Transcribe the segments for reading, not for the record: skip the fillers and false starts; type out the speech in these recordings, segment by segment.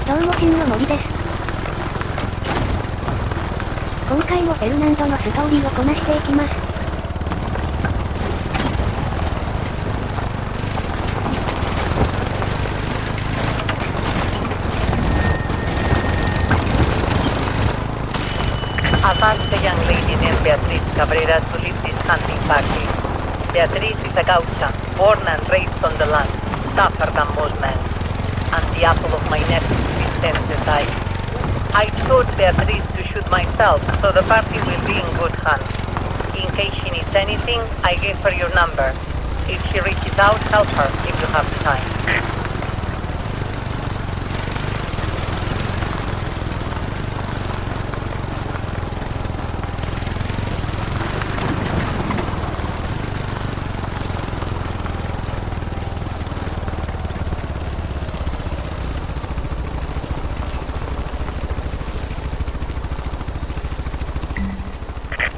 どうも真の森です。今回もフェルナンドのストーリーをこなしていきます。Avance the young lady named Beatriz Cabrera to lead this hunting party. Beatriz is a gaucha, born and raised on the land, tougher than most men, and the apple of my nephew's Vicente's eye. I taught Beatriz to shoot myself, so the party will be in good hands. In case she needs anything, I gave her your number. If she reaches out, help her if you have time.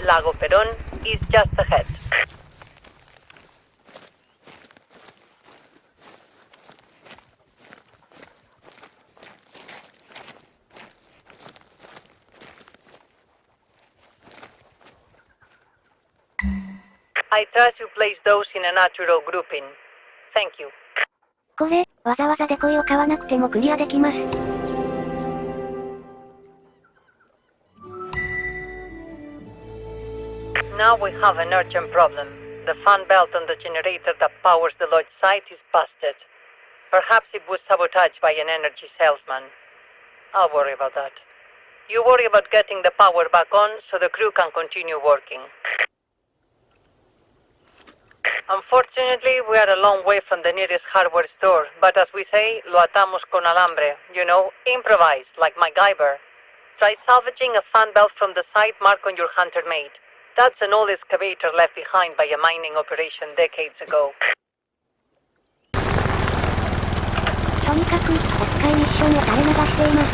Lago Perón is just ahead. I trust you place those in a natural grouping. Thank you. これ、わざわざデコイを買わなくてもクリアできます。Now we have an urgent problem. The fan belt on the generator that powers the lodge site is busted. Perhaps it was sabotaged by an energy salesman. I'll worry about that. You worry about getting the power back on so the crew can continue working. Unfortunately, we are a long way from the nearest hardware store, but as we say, lo atamos con alambre. You know, improvise, like MacGyver. Try salvaging a fan belt from the site marked on your Hunter made. That's an old excavator left behind by a mining operation decades ago. とにかく、お使いミッションを垂れ流しています。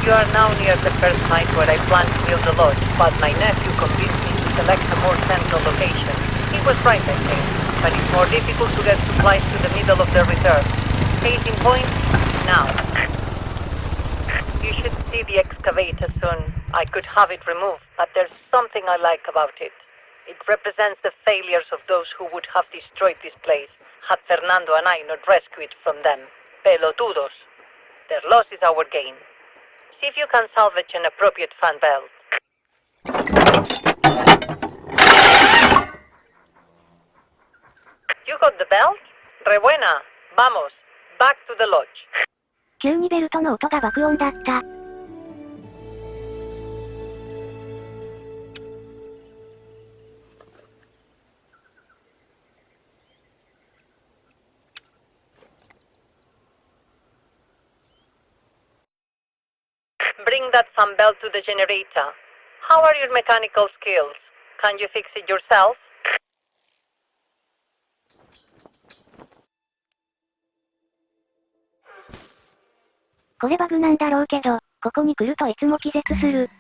You are now near the first site where I plan to build a lodge, but my nephew convinced me to select a more central location. He was right, I think, but it's more difficult to get supplies to the middle of the reserve. Case in point, now. You should see the excavator soon. I could have it removed, but there's something I like about it. It represents the failures of those who would have destroyed this place, had Fernando and I not rescued it from them. Pelotudos. Their loss is our gain. See if you can salvage an appropriate fan belt. You got the belt? Re buena. Vamos. Back to the lodge. 急にベルトの音が爆音だった。Bring that fan belt to the generator. How are your mechanical skills? Can you fix it yourself? これバグなんだろうけど、ここに来るといつも気絶する。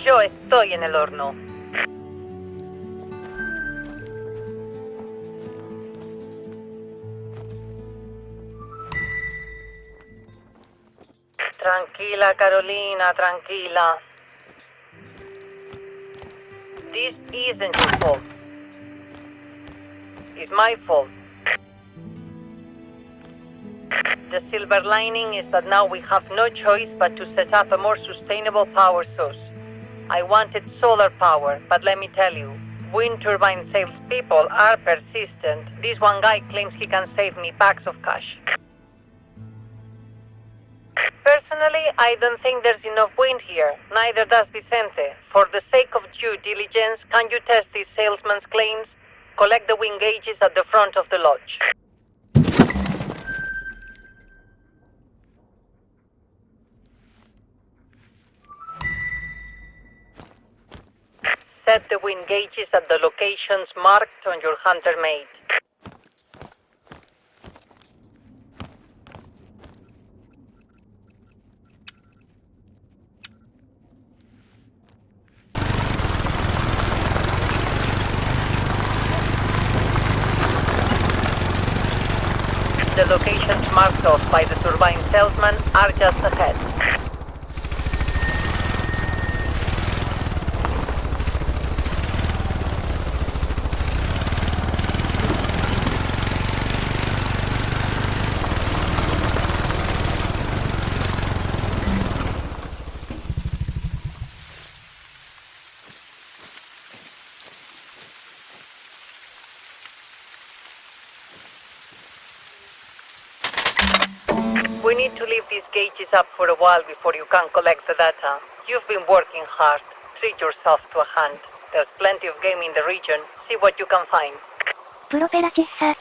Yo estoy en el horno. Tranquila, Carolina, tranquila. This isn't your fault. It's my fault. The silver lining is that now we have no choice but to set up a more sustainable power source. I wanted solar power, but let me tell you, Wind turbine salespeople are persistent. This one guy claims he can save me bags of cash. Personally, I don't think there's enough wind here. Neither does Vicente. For the sake of due diligence, can you test this salesman's claims? Collect the wind gauges at the front of the lodge. Set the wind gauges at the locations marked on your Hunter mate. The locations marked off by the turbine salesman are just ahead. We need to leave these gauges up for a while before you can collect the data. You've been working hard. Treat yourself to a hunt. There's plenty of game in the region. See what you can find. プロペラチッサ。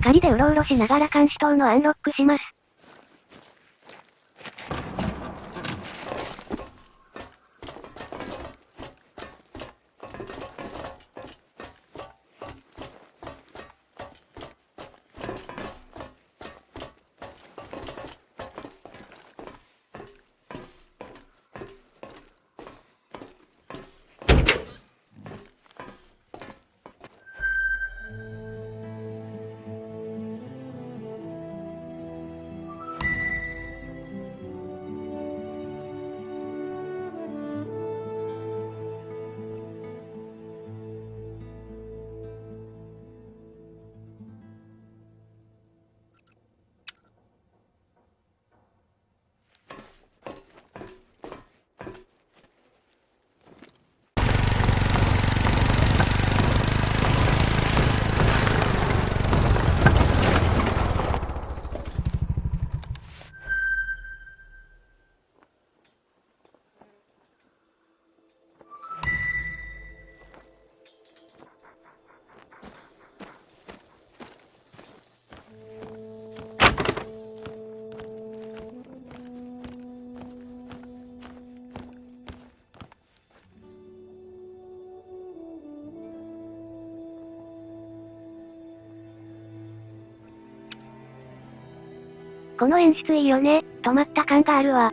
仮でうろうろしながら監視塔のアンロックします。この演出いいよね。止まった感があるわ。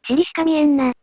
尻しか見えんな。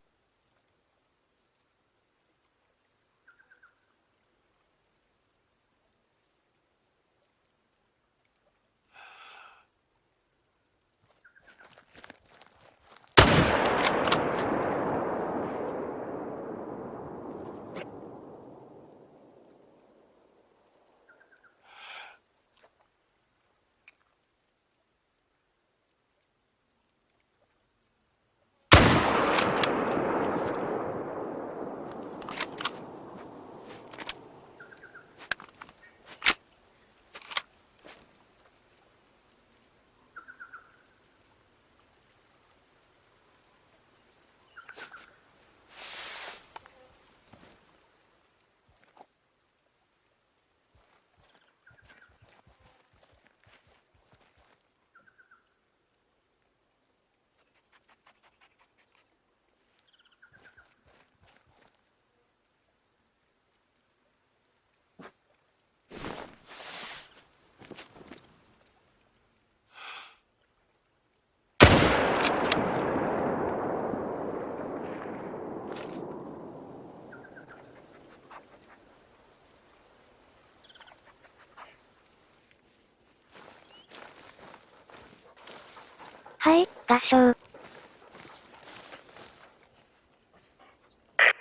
はい、合唱。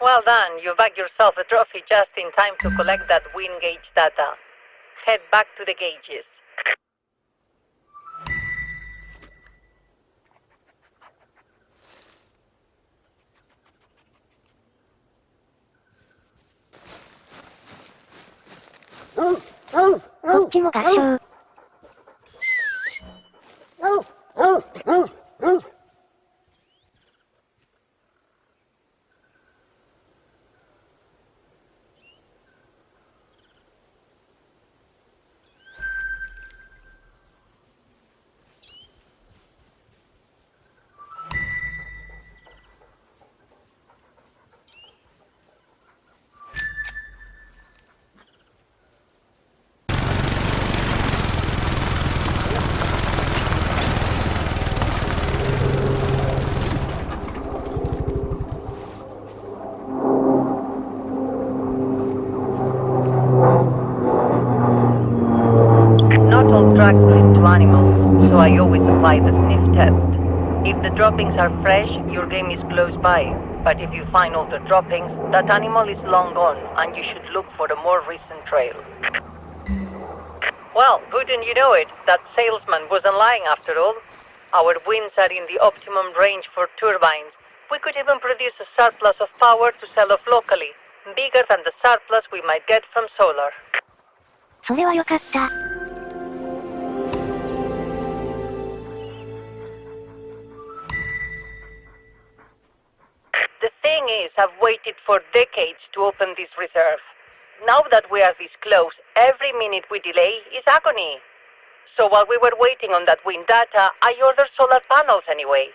Well done, you bagged yourself a trophy just in time to collect that wind gauge data. Head back to the gauges.こっちも合唱。Not all drugs lead to animals, so I always apply the sniff test. If the droppings are fresh, your game is close by. But if you find older droppings, that animal is long gone, and you should look for a more recent trail. Well, wouldn't you know it, that salesman wasn't lying after all. Our winds are in the optimum range for turbines. We could even produce a surplus of power to sell off locally, bigger than the surplus we might get from solar. それはよかった。The thing is, I've waited for decades to open this reserve. Now that we are this close, every minute we delay is agony. So while we were waiting on that wind data, I ordered solar panels anyway.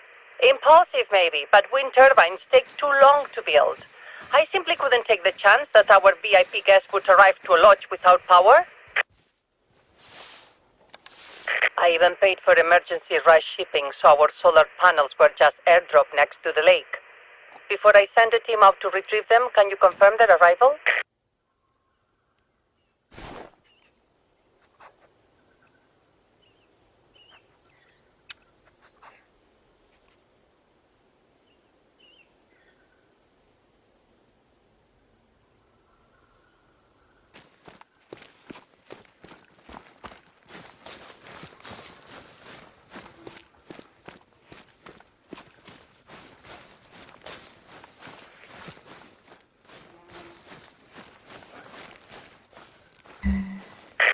Impulsive maybe, but wind turbines take too long to build. I simply couldn't take the chance that our VIP guests would arrive to a lodge without power. I even paid for emergency rush shipping, so our solar panels were just airdropped next to the lake. Before I send a team out to retrieve them, can you confirm their arrival?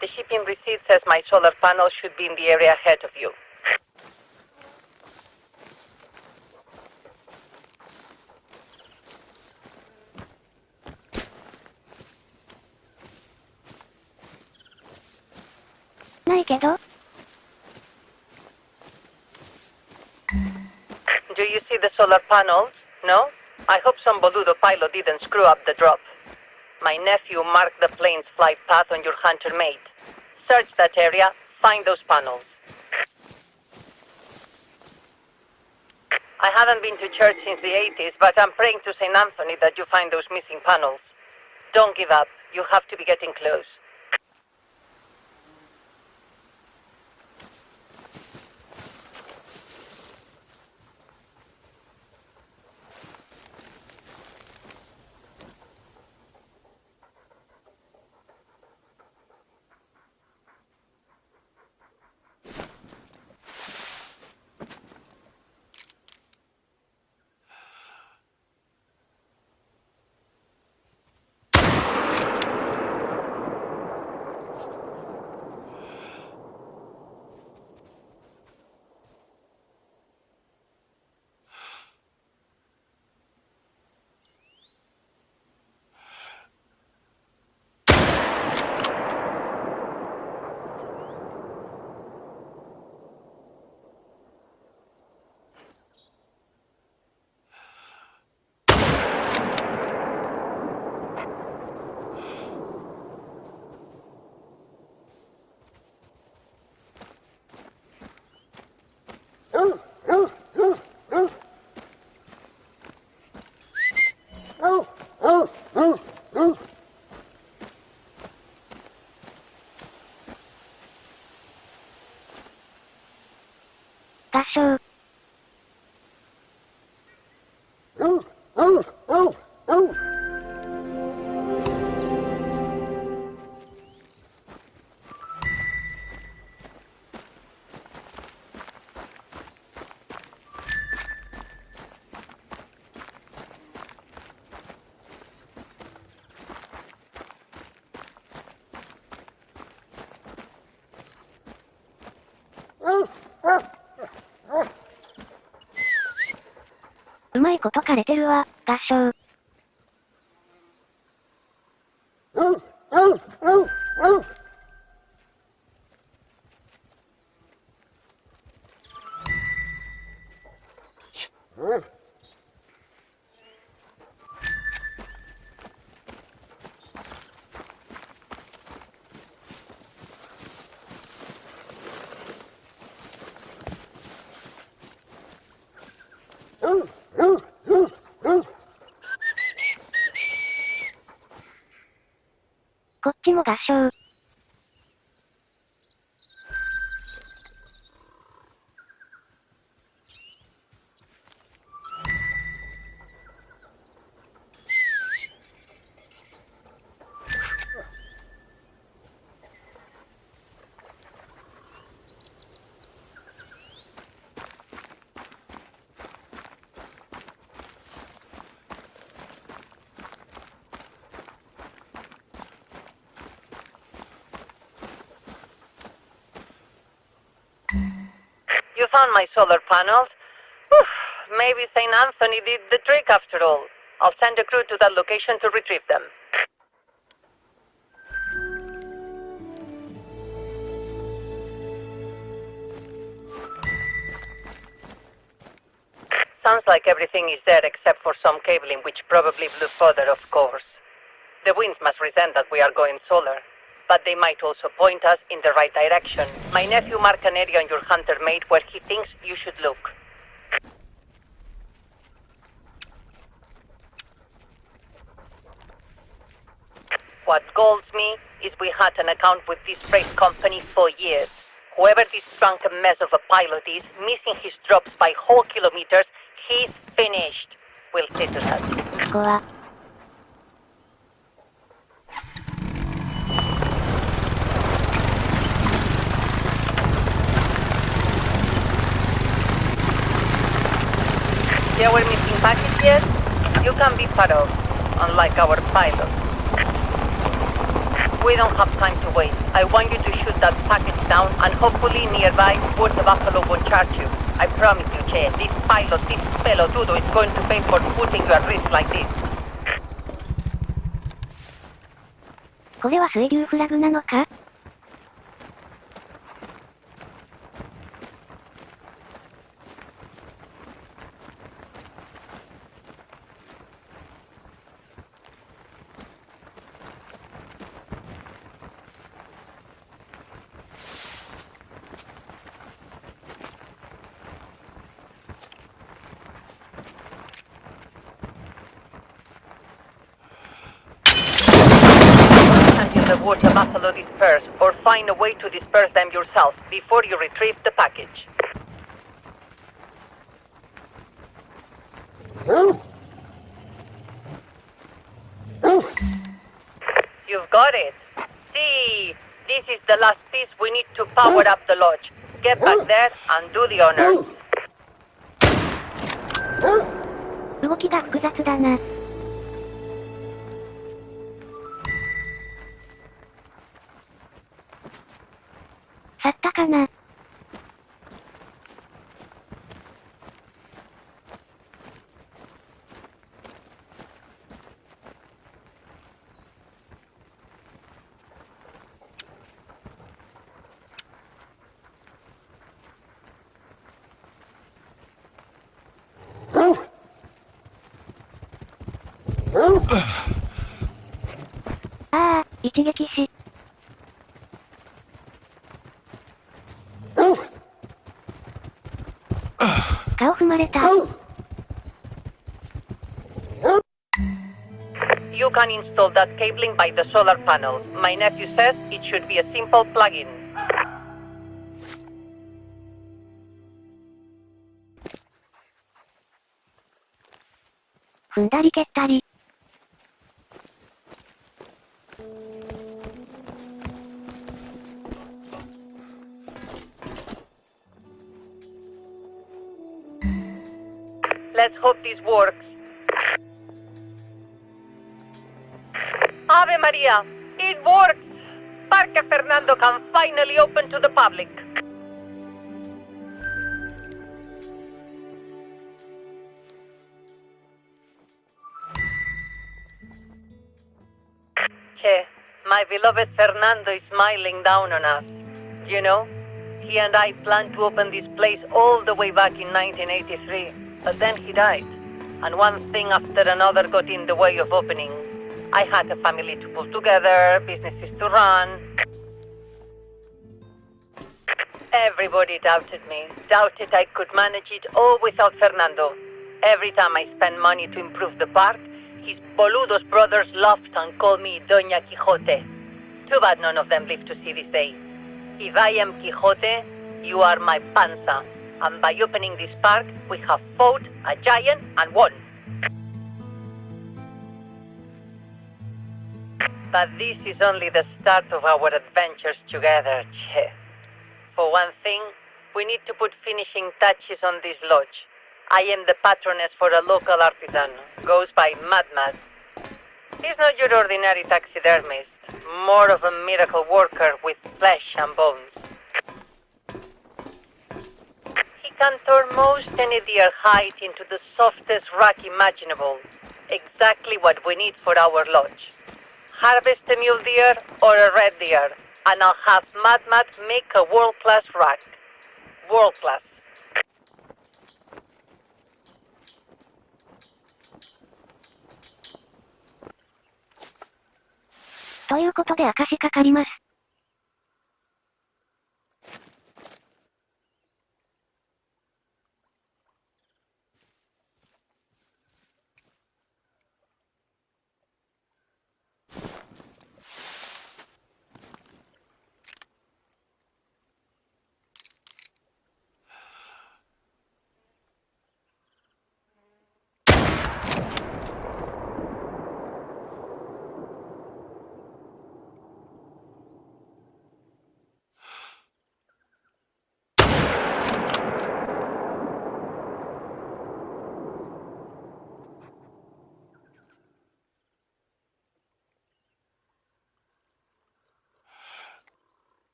The shipping receipt says my solar panels should be in the area ahead of you.ないけど。Do you see the solar panels? No? I hope some boludo pilot didn't screw up the drop. My nephew marked the plane's flight path on your hunter mate. Search that area, find those panels. I haven't been to church since the 80s, but I'm praying to St. Anthony that you find those missing panels. Don't give up. You have to be getting close.合唱。まいこと枯れてるわ、合唱。こっちも合唱。You found my solar panels? Whew, maybe St. Anthony did the trick after all. I'll send a crew to that location to retrieve them. Sounds like everything is there except for some cabling which probably blew further, of course. The winds must resent that we are going solar, but they might also point us in the right direction. My nephew marked an area on your hunter made where he thinks you should look. What galls me is we had an account with this freight company for years. Whoever this drunken mess of a pilot is, missing his drops by whole kilometers, he's finished. We'll settle that. ここは。Yeah, we're missing packets yet? You can be part of, unlike our pilot. We don't have time to waste. I want you to shoot that package down and hopefully nearby where the buffalo won't charge you. I promise you, Che, this pilot, this pelotudo is going to pay for putting you at risk like this. これは水流フラグなのか？Until the water buffalo disperse, or find a way to disperse them yourself before you retrieve the package. You've got it. See, this is the last piece we need to power up the lodge. Get back there and do the honors. 動きが複雑だな。去ったかな？ああ、一撃死。顔踏まれた。You can install that cabling by the solar panel. My nephew says it should be a simple plug-in. 踏んだり蹴ったり。Let's hope this works. Ave Maria! It works! Parque Fernando can finally open to the public. Che, my beloved Fernando is smiling down on us. You know, he and I planned to open this place all the way back in 1983, but then he died. And one thing after another got in the way of opening. I had a family to pull together, businesses to run. Everybody doubted me, doubted I could manage it all without Fernando. Every time I spent money to improve the park, his boludos brothers laughed and called me Doña Quixote. Too bad none of them live to see this day. If I am Quixote, you are my panza. And by opening this park, we have fought a giant and won. But this is only the start of our adventures together, Che. For one thing, we need to put finishing touches on this lodge. I am the patroness for a local artisan, goes by Mad Mad. He's not your ordinary taxidermist, more of a miracle worker with flesh and bones. He can turn most any deer hide into the softest rock imaginable, exactly what we need for our lodge. Harvest a mule deer or a red deer, and I'll have Mad Mad make a world-class rack. World-class. ということで明かしかかります。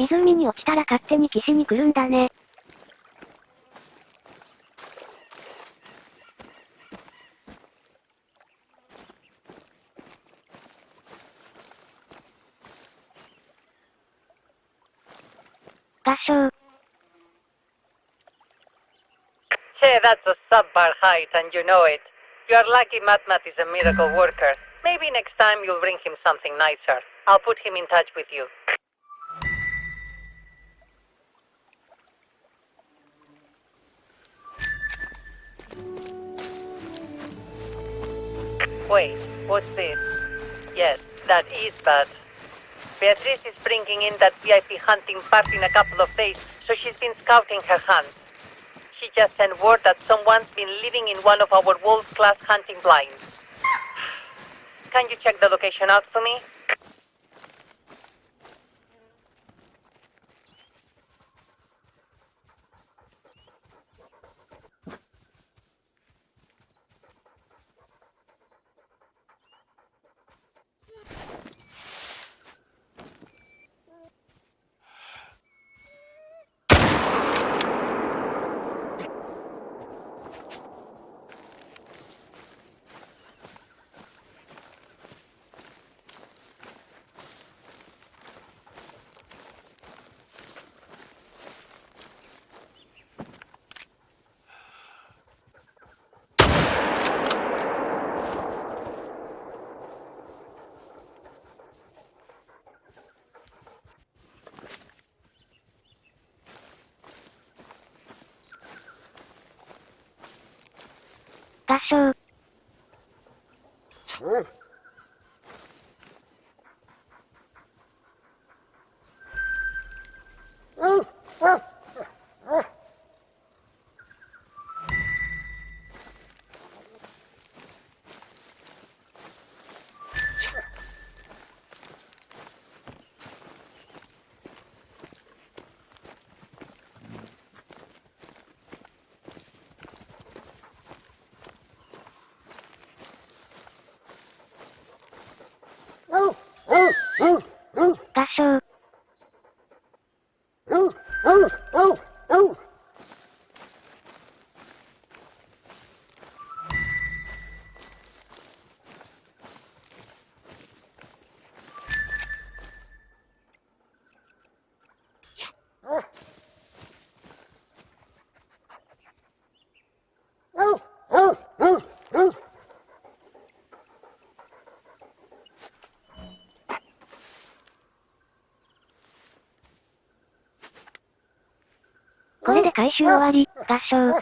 湖に落ちたら勝手に岸に来るんだね。合唱。Che, that's a subbar height and you know it. You're lucky Matmat is a miracle worker. Maybe next time you'll bring him something nicer. I'll put him in touch with you. Wait, what's this? Yes, that is bad. Beatrice is bringing in that VIP hunting party in a couple of days, so she's been scouting her hunts. She just sent word that someone's been living in one of our world-class hunting blinds. Can you check the location out for me?合唱。これで回収終わり、合唱。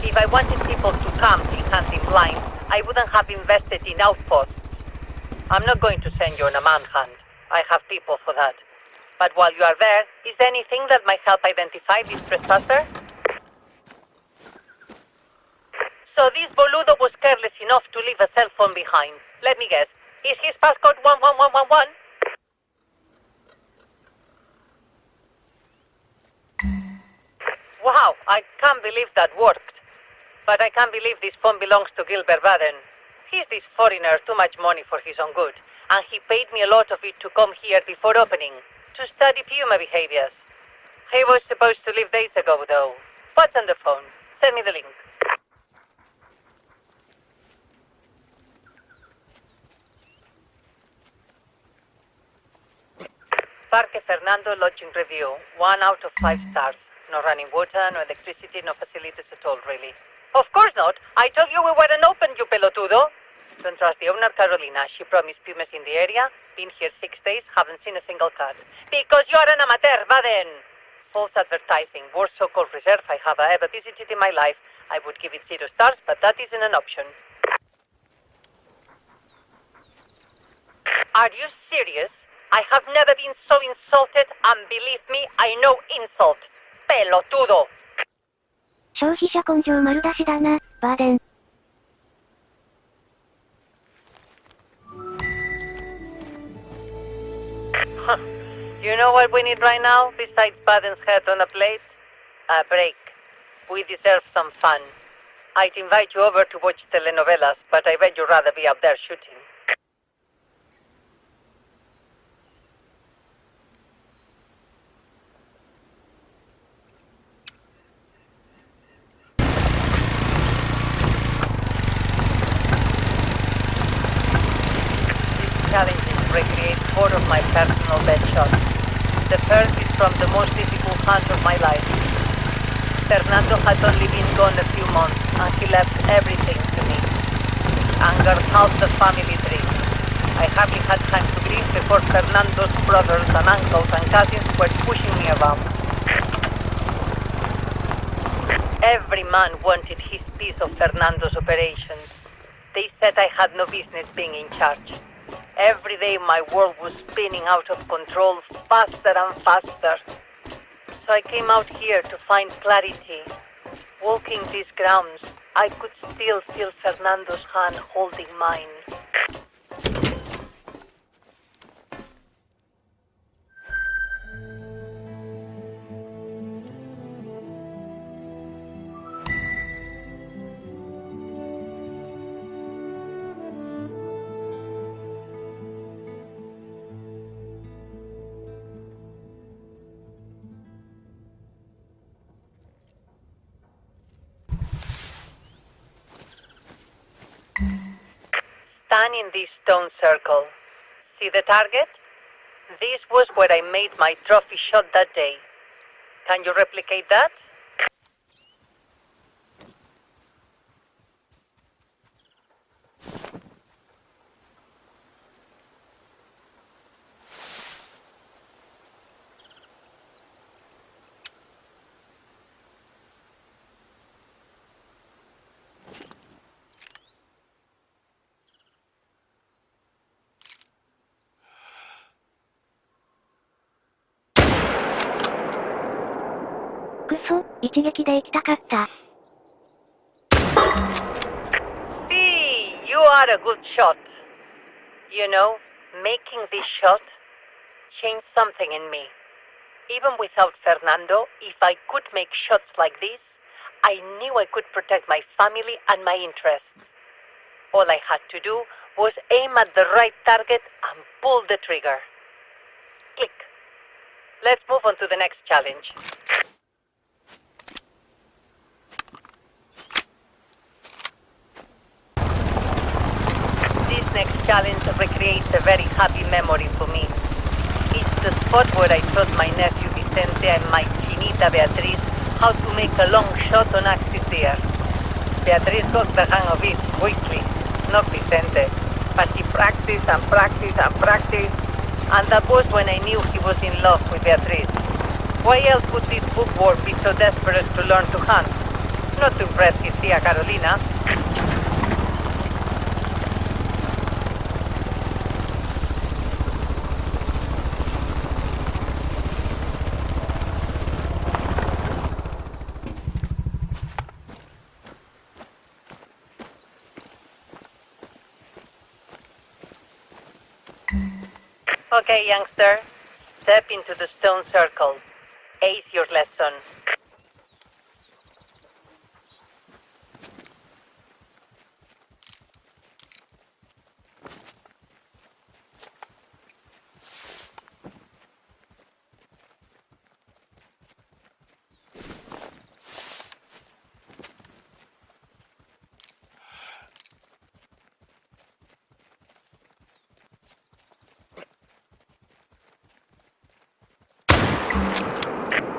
If I wanted people to camp in hunting blind, I wouldn't have invested in outposts. I'm not going to send you on a manhunt. I have people for that. But while you are there, is there anything that might help identify this trespasser? So this boludo was careless enough to leave a cell phone behind. Let me guess. Is his passcode 11111? Wow, I can't believe that worked. But I can't believe this phone belongs to Gilbert Baden. He's this foreigner, too much money for his own good. And he paid me a lot of it to come here before opening, to study puma behaviors. He was supposed to leave days ago, though. What's on the phone? Send me the link. Parque Fernando Lodging Review. 1 out of 5 stars. No running water, no electricity, no facilities at all, really. Of course not. I told you we weren't open, you pelotudo. Don't trust the owner, Carolina. She promised pumas in the area. Been here 6 days, haven't seen a single cat. Because you're an amateur, Baden. False advertising. Worst so-called reserve I have ever visited in my life. I would give it 0 stars, but that isn't an option. Are you serious? I have never been so insulted, and believe me, I know insult. Pelotudo. 消費者根性丸出しだな、バーデン。You know what we need right now, besides Baden's head on a plate? A break. We deserve some fun. I'd invite you over to watch telenovelas, but I bet you'd rather be out there shooting. Challenges recreate 4 of my personal best shots. The first is from the most difficult hunt of my life. Fernando had only been gone a few months, and he left everything to me. Anger half the family tree. I hardly had time to grieve before Fernando's brothers and uncles and cousins were pushing me around. Every man wanted his piece of Fernando's operations. They said I had no business being in charge. Every day my world was spinning out of control faster and faster. So I came out here to find clarity. Walking these grounds, I could still feel Fernando's hand holding mine. Stand in this stone circle. See the target? This was where I made my trophy shot that day. Can you replicate that?くそ、一撃で行きたかった。See, you are a good shot. You know, making this shot changed something in me. Even without Fernando, if I could make shots like this, I knew I could protect my family and my interests. All I had to do was aim at the right target and pull the trigger. Click. Let's move on to the next challenge. challenge recreates a very happy memory for me. It's the spot where I taught my nephew Vicente and my chinita Beatriz how to make a long shot on active deer. Beatriz got the hang of it quickly, not Vicente, but he practiced and practiced and practiced, and that was when I knew he was in love with Beatriz. Why else would this bookworm be so desperate to learn to hunt? Not to impress his tia Carolina. Okay, youngster. Step into the stone circle. Ace your lesson.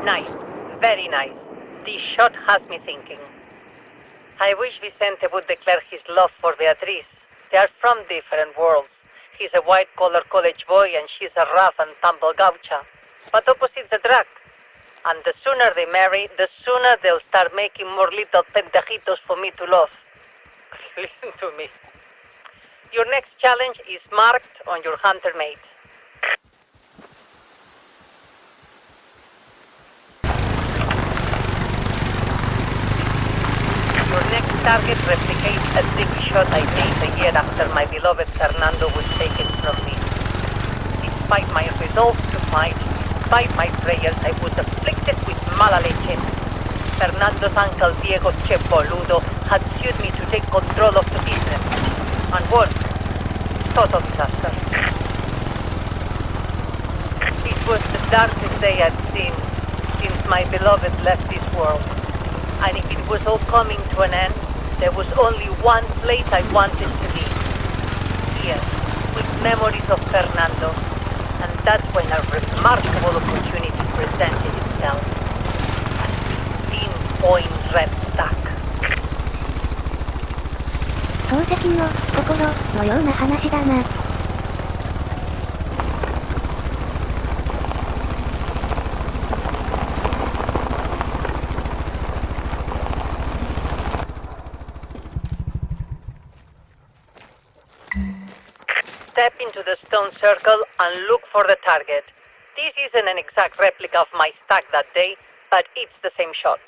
Nice. Very nice. This shot has me thinking. I wish Vicente would declare his love for Beatriz. They are from different worlds. He's a white-collar college boy and she's a rough and tumble gaucha. But opposites attract. And the sooner they marry, the sooner they'll start making more little pendejitos for me to love. Listen to me. Your next challenge is marked on your hunter mate. Your next target replicates a trick shot I made a year after my beloved Fernando was taken from me. Despite my resolve to fight, despite my prayers, I was afflicted with mala leche. Fernando's uncle Diego Che Boludo had sued me to take control of the business. And was total disaster. It was the darkest day I'd seen since my beloved left this world. And if it was all coming to an end, there was only one place I wanted to be. Here, with memories of Fernando. And that's when a remarkable opportunity presented itself. A 15-point red stack. 宝石の心のような話だな。Step into the stone circle and look for the target. This isn't an exact replica of my stack that day, but it's the same shot.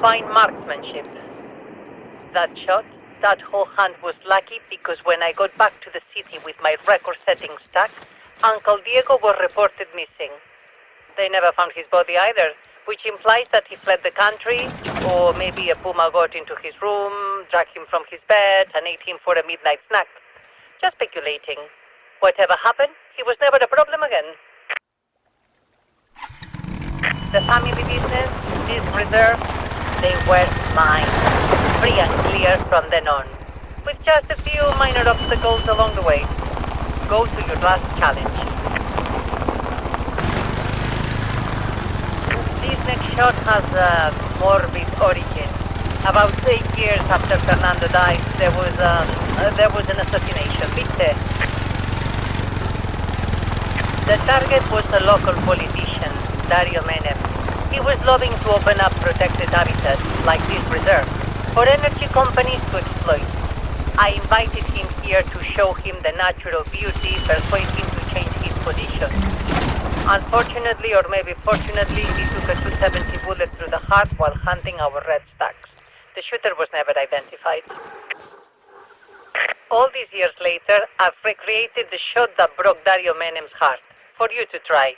Fine marksmanship. That shot, that whole hunt was lucky because when I got back to the city with my record-setting stack, Uncle Diego was reported missing. They never found his body either, which implies that he fled the country, or maybe a puma got into his room, dragged him from his bed, and ate him for a midnight snack. Just speculating. Whatever happened, he was never a problem again. The family business, this reserve, they were mine. Free and clear from then on. With just a few minor obstacles along the way. Go to your last challenge. This next shot has a morbid origin. About 8 years after Fernando died, there was an assassination. ¿Viste? The target was a local politician, Dario Menem. He was lobbying to open up protected habitats, like this reserve, for energy companies to exploit. I invited him here to show him the natural beauty, persuade him to change his position. Unfortunately, or maybe fortunately, he took a 270 bullet through the heart while hunting our red stacks. The shooter was never identified. All these years later, I've recreated the shot that broke Dario Menem's heart, for you to try.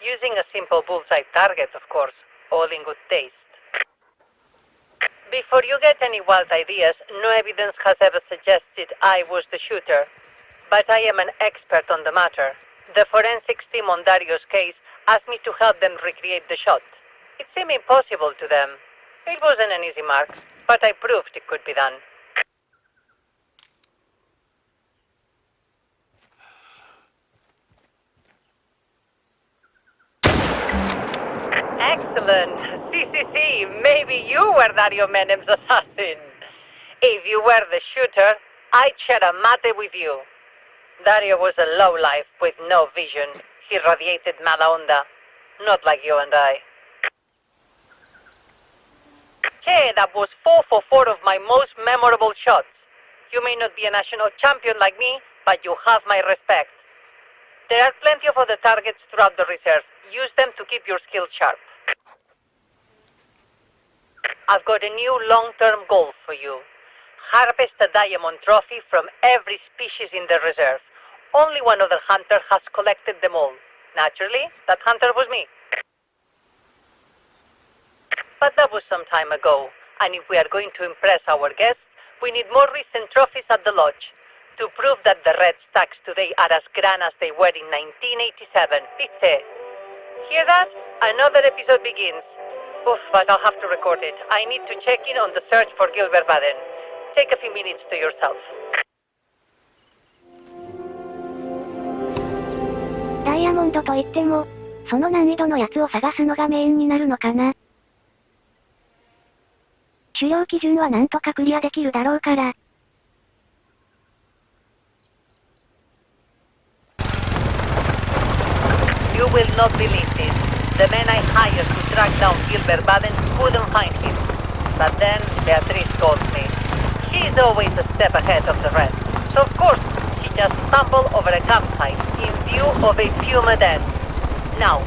Using a simple bullseye target, of course, all in good taste. Before you get any wild ideas, no evidence has ever suggested I was the shooter. But I am an expert on the matter. The forensics team on Dario's case asked me to help them recreate the shot. It seemed impossible to them. It wasn't an easy mark, but I proved it could be done. Excellent. See, maybe you were Dario Menem's assassin. If you were the shooter, I'd share a mate with you. Dario was a lowlife with no vision. He radiated mala onda. Not like you and I. Hey, that was 4 for 4 of my most memorable shots. You may not be a national champion like me, but you have my respect. There are plenty of other targets throughout the reserve. Use them to keep your skills sharp. I've got a new long-term goal for you. Harvest a diamond trophy from every species in the reserve. Only one other hunter has collected them all. Naturally, that hunter was me. But that was some time ago, and if we are going to impress our guests, we need more recent trophies at the lodge to prove that the red stacks today are as grand as they were in 1987. Pizze. Hear that? Another episode begins. Oof, but I'll have to record it. I need to check in on the search for Gilbert Baden. Take a few minutes to yourself. ダイヤモンドといっても、その難易度のやつを探すのがメインになるのかな。狩猟基準はなんとかクリアできるだろうから。You will not believe this. The men I hired to track down Gilbert Baden couldn't find him. But then Beatrice called me. She's always a step ahead of the rest. So of course, she just stumbled over a campsite in view of a puma den. Now,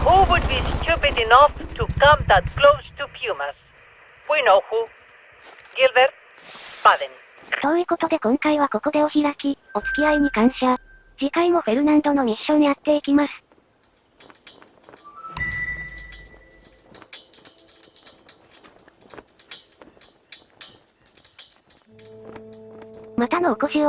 who would be stupid enough to come that close to pumas? We know who. Gilbert Baden. そういうことで今回はここでお開き、お付き合いに感謝。次回もフェルナンドのミッションやっていきます。またのお越しを。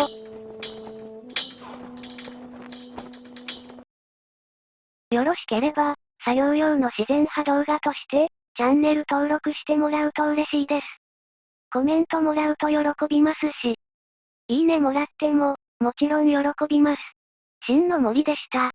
よろしければ、作業用の自然派動画として、チャンネル登録してもらうと嬉しいです。コメントもらうと喜びますし、いいねもらっても、もちろん喜びます。真の森でした。